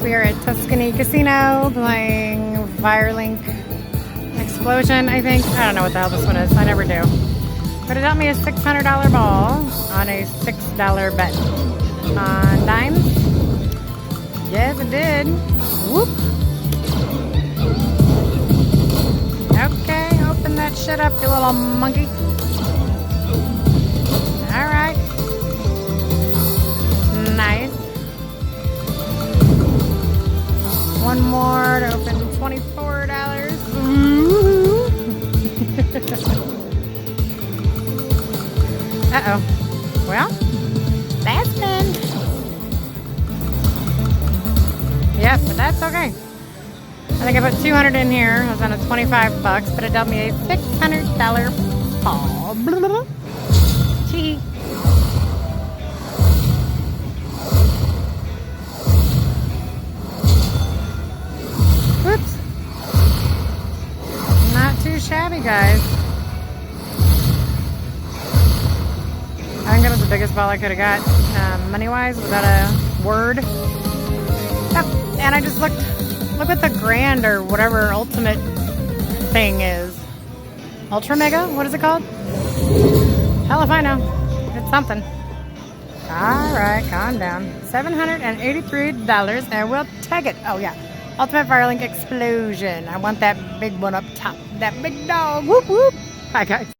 We are at Tuscany Casino playing Firelink Explosion, I think. I don't know what the hell this one is. I never do. But it got me a $600 ball on a $6 bet. On dimes? Yes, it did. Whoop. Okay, open that shit up, you little monkey. Alright. Nice. One more to open $24. Ooh. Uh-oh. Well, that's been. Yep, but that's okay. I think I put 200 in here. I was on a 25 bucks, but it dealt me a $600 ball. Chee. Whoops. Not too shabby, guys. I think that was the biggest ball I could have got, money-wise, without a word. Yep. And I just look what the grand or whatever ultimate thing is. Ultra mega? What is it called? Hell if I know. It's something. Alright, calm down. $783 and we'll tag it. Oh yeah. Ultimate Firelink Explosion. I want that big one up top. That big dog. Whoop whoop. Bye guys.